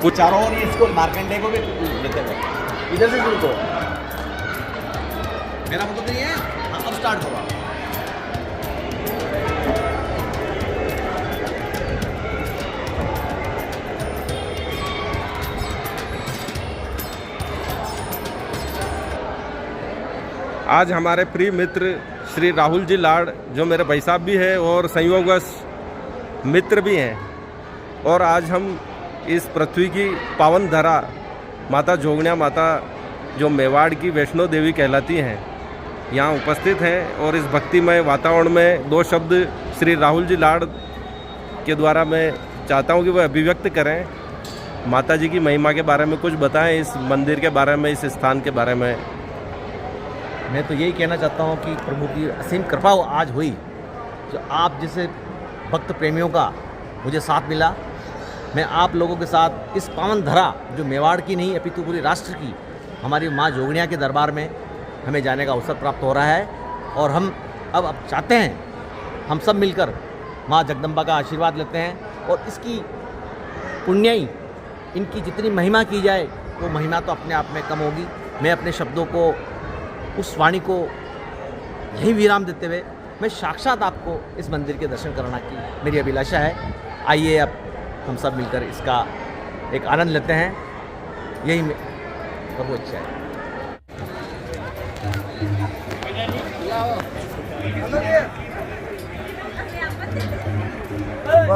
कुछ चारों ओर इसको मार्कंडे को भी लेते हैं। इधर से शुरू करो, मेरा मतलब नहीं है। हाँ, अब स्टार्ट होगा। आज हमारे प्रिय मित्र श्री राहुल जी लाड़, जो मेरे भाई साहब भी हैं और संयोगवश मित्र भी हैं, और आज हम इस पृथ्वी की पावन धरा माता जोगनिया माता, जो मेवाड़ की वैष्णो देवी कहलाती हैं, यहाँ उपस्थित हैं। और इस भक्तिमय वातावरण में दो शब्द श्री राहुल जी लाड़ के द्वारा मैं चाहता हूँ कि वह अभिव्यक्त करें, माता जी की महिमा के बारे में कुछ बताएं, इस मंदिर के बारे में, इस स्थान के बारे में। मैं तो यही कहना चाहता हूँ कि प्रभु की असीम कृपा आज हुई, जो आप जैसे भक्त प्रेमियों का मुझे साथ मिला। मैं आप लोगों के साथ इस पावन धरा, जो मेवाड़ की नहीं अपितु पूरी राष्ट्र की हमारी माँ जोगनिया के दरबार में हमें जाने का अवसर प्राप्त हो रहा है। और हम अब चाहते हैं हम सब मिलकर माँ जगदम्बा का आशीर्वाद लेते हैं, और इसकी पुण्याई, इनकी जितनी महिमा की जाए वो महिमा तो अपने आप में कम होगी। मैं अपने शब्दों को, उस वाणी को यही विराम देते हुए मैं साक्षात आपको इस मंदिर के दर्शन कराना की मेरी अभिलाषा है। आइए अब हम सब मिलकर इसका एक आनंद लेते हैं, यही प्रभु इच्छा है।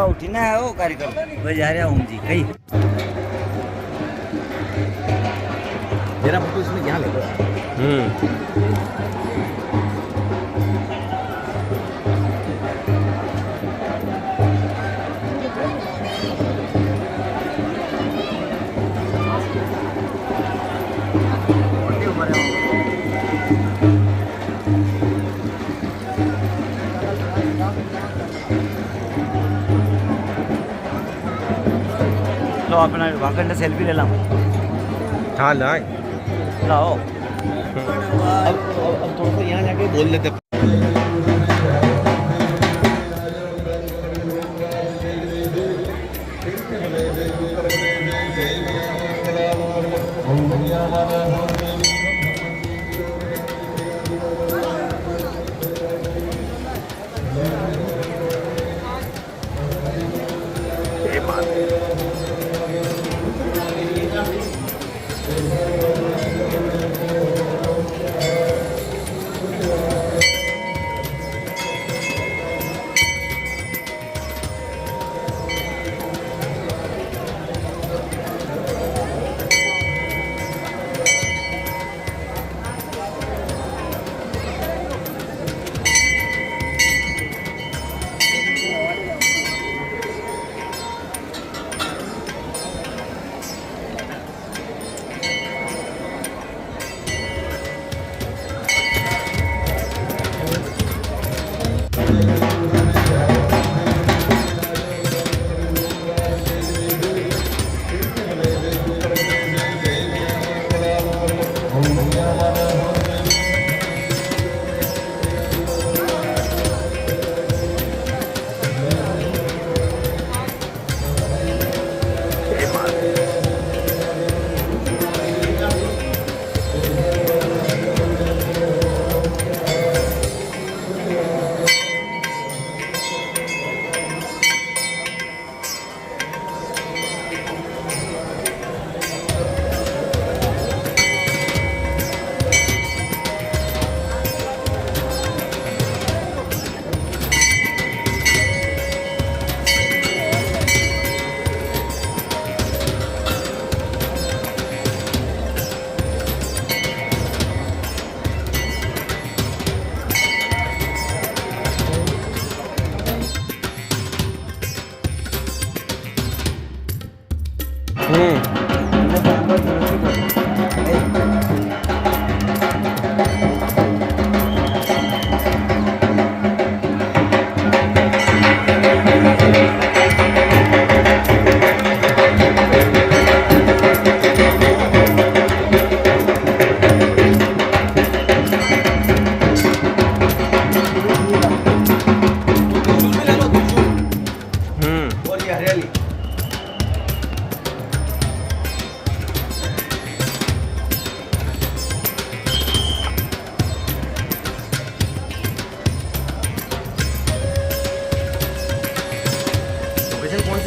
उठना है वो कार्यक्रम बजा रहा हूँ जी कहीं मेरा फोटो इसमें यहाँ लगेगा। लो अपना वाकंडा सेल्फी ले लाऊं। हाँ लाए लाओ अब थोड़ा सा यहाँ जाके बोल लेते।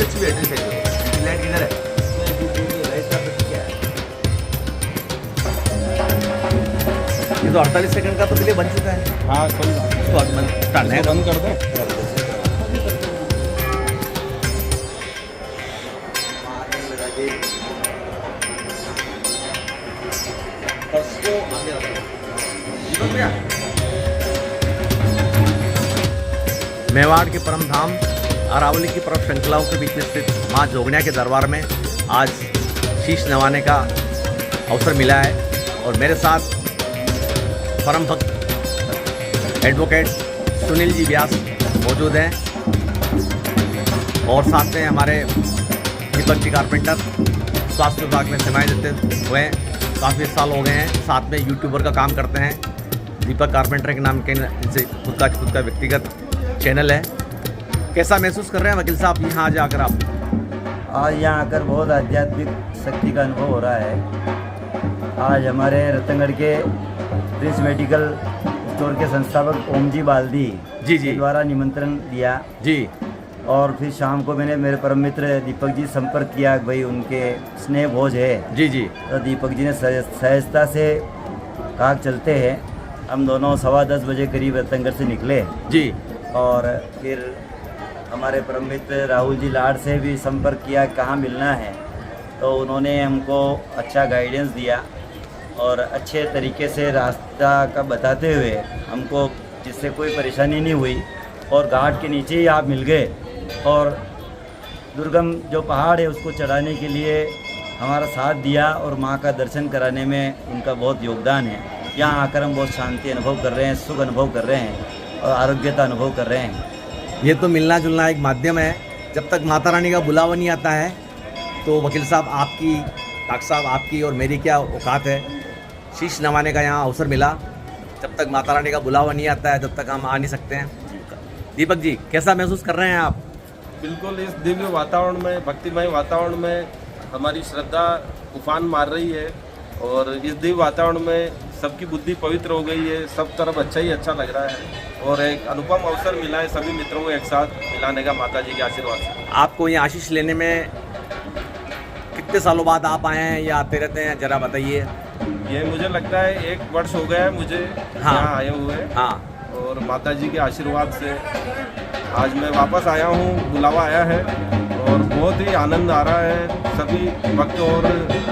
से अच्छी बैटरी चाहिए। लाइट किधर है? ये तो 48 सेकंड का तो डिले बन चुका है। हाँ कोई बात नहीं। इसको स्टार्ट है, बंद कर दो। मेवाड़ के परम धाम अरावली की पर्व श्रृंखलाओं के बीच में स्थित माँ जोगनिया के दरबार में आज शीश नवाने का अवसर मिला है और मेरे साथ परम भक्त एडवोकेट सुनील जी व्यास मौजूद हैं और साथ में हमारे दीपक जी कारपेंटर स्वास्थ्य विभाग में सेवाएं देते हुए काफ़ी साल हो गए हैं। साथ में यूट्यूबर का काम करते हैं। दीपक कारपेंटर के नाम के इनसे खुद का व्यक्तिगत चैनल है। कैसा महसूस कर रहे हैं वकील साहब यहाँ आज आकर आप? आज यहाँ आकर बहुत आध्यात्मिक शक्ति का अनुभव हो रहा है। आज हमारे रतनगढ़ के प्रिंस मेडिकल स्टोर के संस्थापक ओम जी बाल्दी जी के द्वारा निमंत्रण दिया जी, और फिर शाम को मैंने मेरे परम मित्र दीपक जी संपर्क किया कि भाई उनके स्नेह भोज है। जी जी, तो दीपक जी ने सहजता से कहा चलते हैं। हम दोनों 10:15 बजे करीब रतनगढ़ से निकले जी, और फिर हमारे परम मित्र राहुल जी लाड़ से भी संपर्क किया कहाँ मिलना है। तो उन्होंने हमको अच्छा गाइडेंस दिया और अच्छे तरीके से रास्ता का बताते हुए हमको, जिससे कोई परेशानी नहीं हुई और घाट के नीचे ही आप मिल गए। और दुर्गम जो पहाड़ है उसको चढ़ाने के लिए हमारा साथ दिया और माँ का दर्शन कराने में उनका बहुत योगदान है। यहाँ आकर हम बहुत शांति अनुभव कर रहे हैं, सुख अनुभव कर रहे हैं और आरोग्यता अनुभव कर रहे हैं। ये तो मिलना जुलना एक माध्यम है। जब तक माता रानी का बुलावा नहीं आता है तो वकील साहब आपकी, डॉक्टर साहब आपकी और मेरी क्या औकात है। शीश नवाने का यहाँ अवसर मिला। जब तक माता रानी का बुलावा नहीं आता है तब तक हम आ नहीं सकते हैं। दीपक जी कैसा महसूस कर रहे हैं आप? बिल्कुल इस दिव्य वातावरण में, भक्तिमय वातावरण में हमारी श्रद्धा उफान मार रही है और इस दिव्य वातावरण में सबकी बुद्धि पवित्र हो गई है। सब तरफ अच्छा ही अच्छा लग रहा है और एक अनुपम अवसर मिला है सभी मित्रों को एक साथ मिलाने का माता जी के आशीर्वाद से। आपको ये आशीष लेने में कितने सालों बाद आप आए हैं या आते रहते हैं, जरा बताइए। ये मुझे लगता है 1 वर्ष हो गया है मुझे यहाँ आए हुए। हाँ, और माता जी के आशीर्वाद से आज मैं वापस आया हूँ। बुलावा आया है और बहुत ही आनंद आ रहा है सभी भक्तों और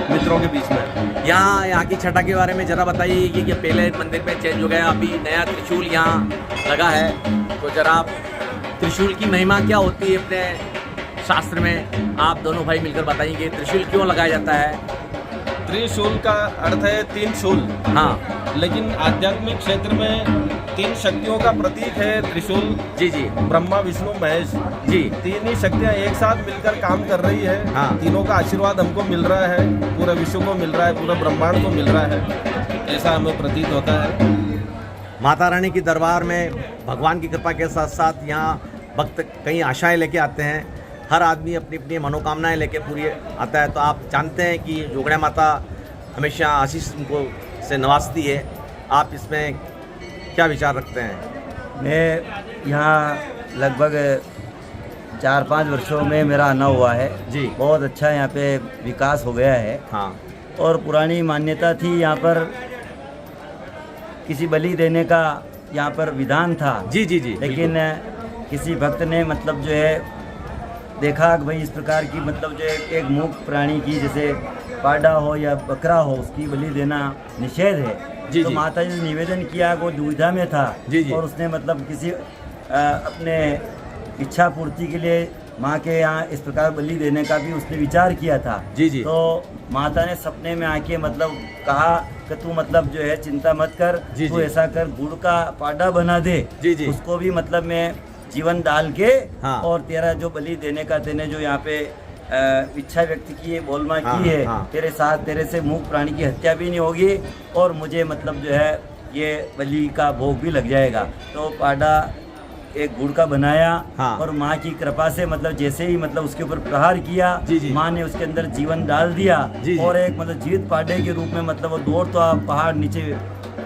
मित्रों के बीच में। यहाँ की छटा के बारे में जरा बताइए कि पहले मंदिर में चेंज हो गया, अभी नया त्रिशूल यहाँ लगा है, तो जरा आप त्रिशूल की महिमा क्या होती है अपने शास्त्र में, आप दोनों भाई मिलकर बताइए त्रिशूल क्यों लगाया जाता है? त्रिशूल का अर्थ है 3 शूल। हाँ, लेकिन आध्यात्मिक क्षेत्र में 3 शक्तियों का प्रतीक है त्रिशूल। जी जी, ब्रह्मा विष्णु महेश जी, 3 ही शक्तियाँ एक साथ मिलकर काम कर रही है। हाँ। तीनों का आशीर्वाद हमको मिल रहा है, पूरे विश्व को मिल रहा है, पूरे ब्रह्मांड को मिल रहा है, ऐसा हमें प्रतीत होता है। माता रानी की दरबार में भगवान की कृपा के साथ साथ यहाँ भक्त कई आशाएं लेके आते हैं। हर आदमी अपनी अपनी मनोकामनाएं लेके पूरी आता है। तो आप जानते हैं कि जोगनिया माता हमेशा आशीष उनको से नवाजती है। आप इसमें क्या विचार रखते हैं? मैं यहाँ लगभग 4-5 वर्षों में मेरा आना हुआ है जी। बहुत अच्छा यहाँ पे विकास हो गया है। हाँ, और पुरानी मान्यता थी यहाँ पर किसी बलि देने का यहाँ पर विधान था। जी जी जी, लेकिन किसी भक्त ने मतलब जो है देखा कि भाई इस प्रकार की मतलब जो है एक मूक प्राणी की, जैसे पाडा हो या बकरा हो, उसकी बलि देना निषेध है। जी, तो जी। माता जी ने निवेदन किया, वो दुविधा में था। जी, जी। और उसने मतलब किसी अपने इच्छा पूर्ति के लिए माँ के यहाँ इस प्रकार बलि देने का भी उसने विचार किया था। जी, जी। तो माता ने सपने में आके मतलब कहा कि तू मतलब जो है चिंता मत कर, जी, तू जी। ऐसा कर, गुड़ का पाडा बना दे। जी, जी। उसको भी मतलब मैं जीवन डाल के, हाँ। और तेरा जो बलि देने का तेने जो यहाँ पे इच्छा व्यक्त की है, बोलमा हाँ, की है, हाँ। तेरे साथ तेरे से मूक प्राणी की हत्या भी नहीं होगी और मुझे मतलब जो है ये बलि का भोग भी लग जाएगा। तो पाडा एक गुड़ का बनाया। हाँ। और माँ की कृपा से मतलब जैसे ही मतलब उसके ऊपर प्रहार किया, जी, जी। माँ ने उसके अंदर जीवन डाल दिया। जी, जी। और एक मतलब जीवित पाडे के रूप में मतलब वो दौड़ता पहाड़ नीचे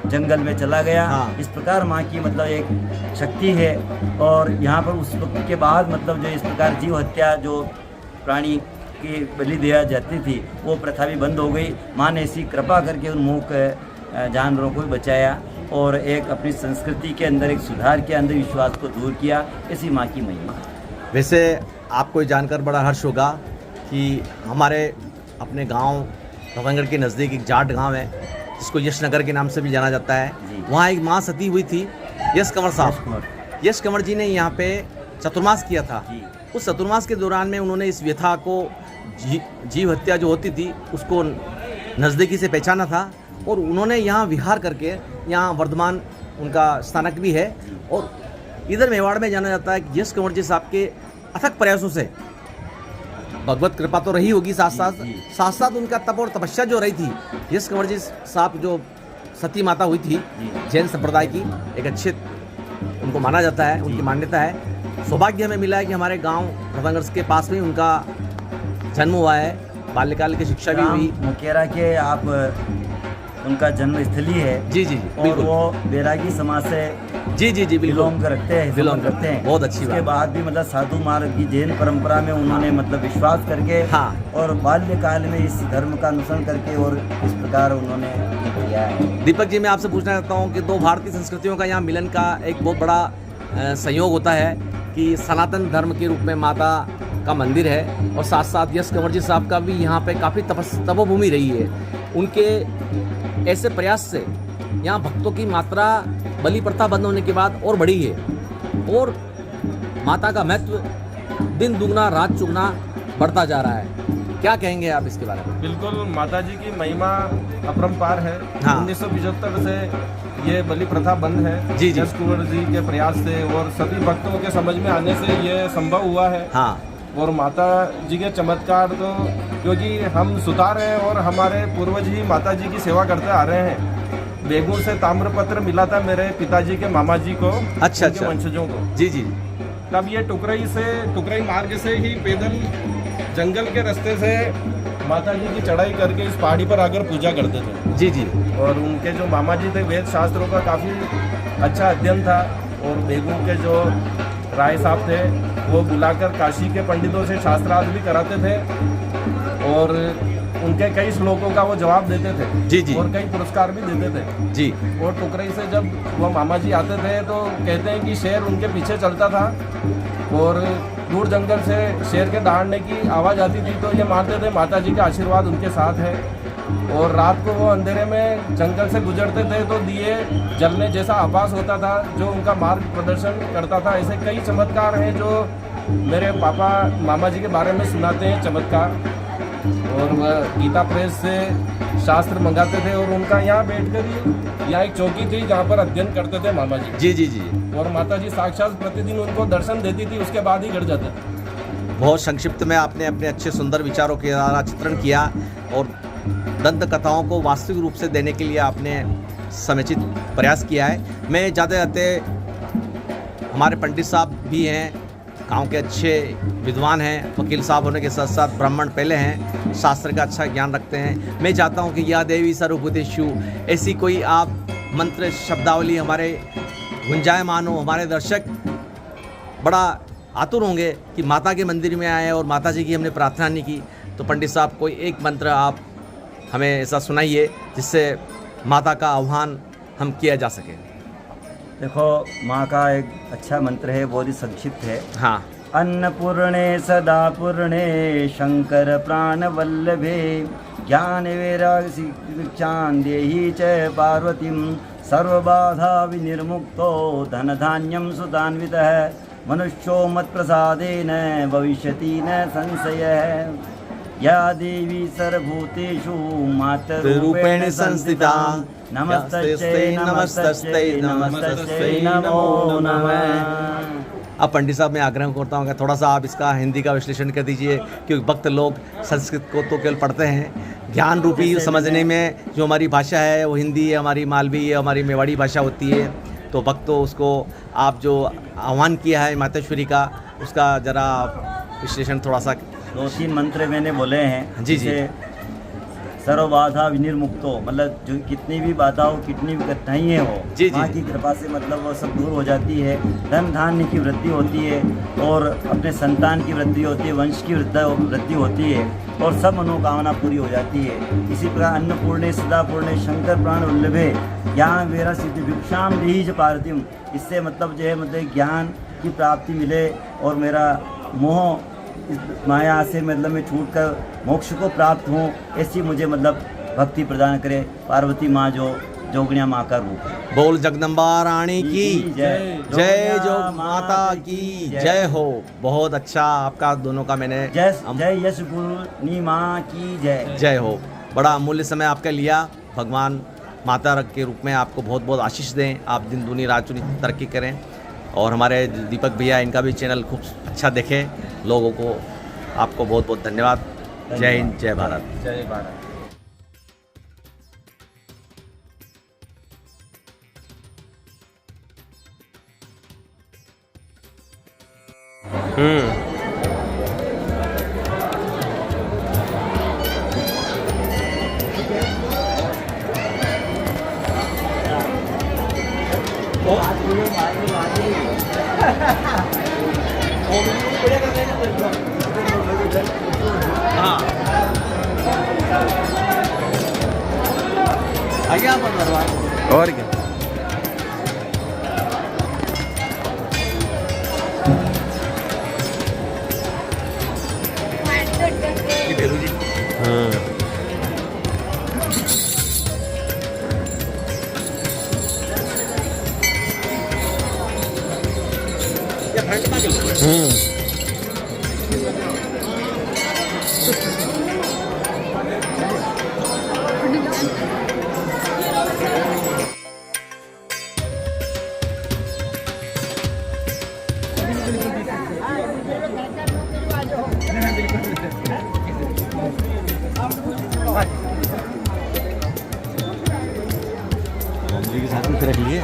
जंगल में चला गया। हाँ। इस प्रकार माँ की मतलब एक शक्ति है। और यहाँ पर उस वक्त के बाद मतलब जो इस प्रकार जीव हत्या जो प्राणी की बलि दिया जाती थी, वो प्रथा भी बंद हो गई। माँ ने ऐसी कृपा करके उन मूक जानवरों को भी बचाया और एक अपनी संस्कृति के अंदर एक सुधार के अंधविश्वास को दूर किया। ऐसी माँ की महिमा। वैसे आपको ये जानकर बड़ा हर्ष होगा कि हमारे अपने गांव रतनगढ़ के नज़दीक एक जाट गांव है जिसको यशनगर के नाम से भी जाना जाता है। जी। वहाँ एक माँ सती हुई थी, यश कंवर साहब। यश कंवर जी ने यहाँ पे चतुर्मास किया था। जी। उस चतुर्मास के दौरान में उन्होंने इस व्यथा को जीव हत्या जो होती थी उसको नज़दीकी से पहचाना था और उन्होंने यहाँ विहार करके, यहाँ वर्धमान उनका स्थानक भी है और इधर मेवाड़ में जाना जाता है कि यश कंवर जी साहब के अथक प्रयासों से भगवत कृपा तो रही होगी, साथ साथ उनका तप और तपस्या जो रही थी। यश कंवर जी साहब जो सती माता हुई थी जैन संप्रदाय की, एक अच्छे उनको माना जाता है, उनकी मान्यता है। सौभाग्य हमें मिला है कि हमारे गांव रतनगढ़ के पास में उनका जन्म हुआ है, बाल्यकाल की शिक्षा भी हुई। मुकेरा के आप उनका जन्म स्थली है। जी जी और बिल्कुल। वो बैरागी समाज से जी जी जी बिल्कुल बिलोंग करते हैं, बिलोंग करते हैं। बहुत अच्छी उसके बात। बाद भी मतलब साधु मार्ग की जैन परंपरा में उन्होंने मतलब विश्वास करके हाँ। और बाल्यकाल में इस धर्म का अनुसरण करके और इस प्रकार उन्होंने किया है। दीपक जी, मैं आपसे पूछना चाहता हूँ कि दो भारतीय संस्कृतियों का यहाँ मिलन का एक बहुत बड़ा संयोग होता है कि सनातन धर्म के रूप में माता का मंदिर है और साथ साथ यश कंवर जी साहब का भी यहाँ पे काफ़ी तपोभूमि रही है। उनके ऐसे प्रयास से यहाँ भक्तों की मात्रा बलि प्रथा बंद होने के बाद और बढ़ी है और माता का महत्व दिन दुगना रात चुगना बढ़ता जा रहा है। क्या कहेंगे आप इसके बारे में? बिल्कुल, माता जी की महिमा अपरंपार है। हाँ। 1975 से ये बलि प्रथा बंद है। जी जी। यश कुंवर जी के प्रयास से और सभी भक्तों के समझ में आने से ये संभव हुआ है। हाँ। और माता जी के चमत्कार तो क्योंकि हम सुतार हैं और हमारे पूर्वज ही माता जी की सेवा करते आ रहे हैं। बेगूर से ताम्रपत्र मिला था मेरे पिताजी के मामा जी को, अच्छा उनके वंशजों को। जी जी। तब ये टुकरई मार्ग से ही पैदल जंगल के रास्ते से माता जी की चढ़ाई करके इस पहाड़ी पर आकर पूजा करते थे। जी जी। और उनके जो मामा जी थे वेद शास्त्रों का काफ़ी अच्छा अध्ययन था और बेगूर के जो राय साहब थे वो बुलाकर काशी के पंडितों से शास्त्रार्थ भी कराते थे और उनके कई श्लोकों का वो जवाब देते थे। जी जी। और कई पुरस्कार भी देते थे। जी। और टुकरई से जब वो मामा जी आते थे तो कहते हैं कि शेर उनके पीछे चलता था और दूर जंगल से शेर के दहाड़ने की आवाज़ आती थी तो ये मानते थे माता जी का आशीर्वाद उनके साथ है। और रात को वो अंधेरे में जंगल से गुजरते थे तो दिए जलने जैसा आभास होता था जो उनका मार्ग प्रदर्शन करता था। ऐसे कई चमत्कार हैं जो मेरे पापा मामा जी के बारे में सुनाते हैं चमत्कार। और वह गीता प्रेस से शास्त्र मंगाते थे और उनका यहाँ बैठकर ही यहाँ एक चौकी थी जहाँ पर अध्ययन करते थे मामा जी। जी जी जी। और माता जी साक्षात प्रतिदिन उनको दर्शन देती थी, उसके बाद ही घर जाते थे। बहुत संक्षिप्त में आपने अपने अच्छे सुंदर विचारों के द्वारा चित्रण किया और दंत कथाओं को वास्तविक रूप से देने के लिए आपने समुचित प्रयास किया है। मैं जाते जाते हमारे पंडित साहब भी हैं, गांव के अच्छे विद्वान हैं, वकील साहब होने के साथ साथ ब्राह्मण पहले हैं, शास्त्र का अच्छा ज्ञान रखते हैं। मैं चाहता हूं कि या देवी सर्वभूतेषु ऐसी कोई आप मंत्र शब्दावली हमारे गुंजायमान हो। हमारे दर्शक बड़ा आतुर होंगे कि माता के मंदिर में आए और माता जी की हमने प्रार्थना नहीं की, तो पंडित साहब कोई एक मंत्र आप हमें ऐसा सुनाइए जिससे माता का आह्वान हम किया जा सके। देखो, माँ का एक अच्छा मंत्र है, बहुत ही संक्षिप्त है। हाँ। अन्नपूर्णे सदा पूर्णे शंकर प्राण वल्लभे ज्ञान वैराग्य शिक्षां देहि च पार्वतीं सर्वबाधा विनिर्मुक्तो धन धान्यं सुतान्वितः मनुष्यो मत्प्रसादेन भविष्यति न संशयः। या देवी सर्वभूतेषु मातरूपेण संस्थिता नमस्तस्यै नमस्तस्यै नमस्तस्यै नमो नमः। अब पंडित साहब मैं आग्रह करता हूँ कि थोड़ा सा आप इसका हिंदी का विश्लेषण कर दीजिए, क्योंकि भक्त लोग संस्कृत को तो केवल पढ़ते हैं, ज्ञान रूपी समझने में जो हमारी भाषा है वो हिंदी है, हमारी मालवी है, हमारी मेवाड़ी भाषा होती है। तो भक्तों उसको आप जो आह्वान किया है मातेश्वरी का, उसका ज़रा विश्लेषण थोड़ा सा। 2-3 मंत्र मैंने बोले हैं। जी जी। सर्व बाधा विनिर्मुक्तो, मतलब जो कितनी भी बाधा हो, कितनी भी कठिनाइयाँ हो, जी, जी, माँ जी। की कृपा से मतलब वो सब दूर हो जाती है। धन धान्य की वृद्धि होती है और अपने संतान की वृद्धि होती है, वंश की वृद्धि होती है और सब मनोकामना पूरी हो जाती है। इसी प्रकार अन्नपूर्णे सदापूर्णे शंकर प्राण वल्लभे ज्ञान वेरा सिद्धि भिक्षाम देहि च पार्थिम, इससे मतलब जो है मतलब ज्ञान की प्राप्ति मिले और मेरा मोह इस माया से मतलब मैं छूट कर मोक्ष को प्राप्त हूँ, ऐसी मुझे मतलब भक्ति प्रदान करे पार्वती माँ जो जोगनिया माँ का रूप है। बोल जगदम्बा रानी की जय जय जोग माता की जय हो। बहुत अच्छा आपका दोनों का मैंने जय यश गुरु माँ की जय। जय हो। बड़ा अमूल्य समय आपका लिया। भगवान माता के रूप में आपको बहुत बहुत आशीष दें, आप दिन दूनी रात चुनी तरक्की करें और हमारे दीपक भैया इनका भी चैनल खूब अच्छा देखें लोगों को। आपको बहुत बहुत धन्यवाद। जय हिंद, जय भारत। जय भारत। हाँ आगे आप और क्या। के साथ में रख लिए।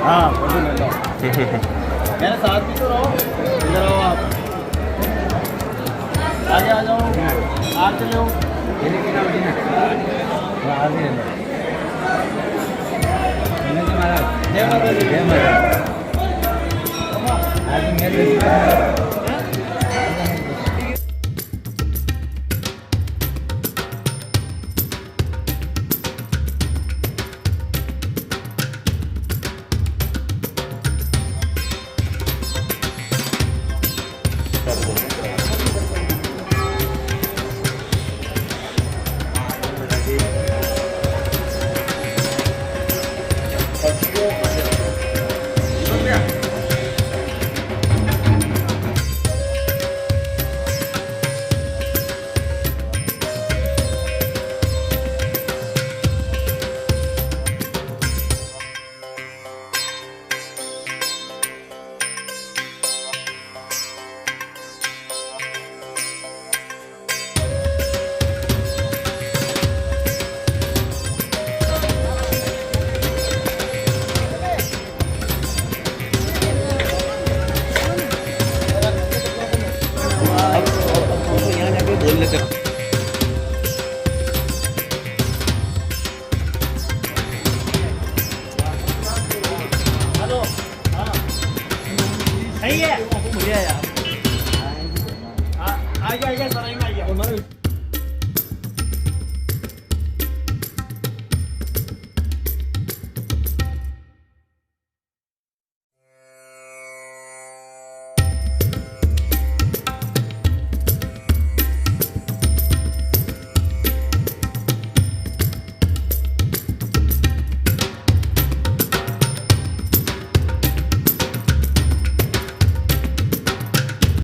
हाँ मेरे साथ भी तो रहो, इधर आओ आप, आगे आ जाओ, आप चले हो। जय माता दी, जय माता दी। नहीं है, बढ़िया यार। आ गया सर, आ गया।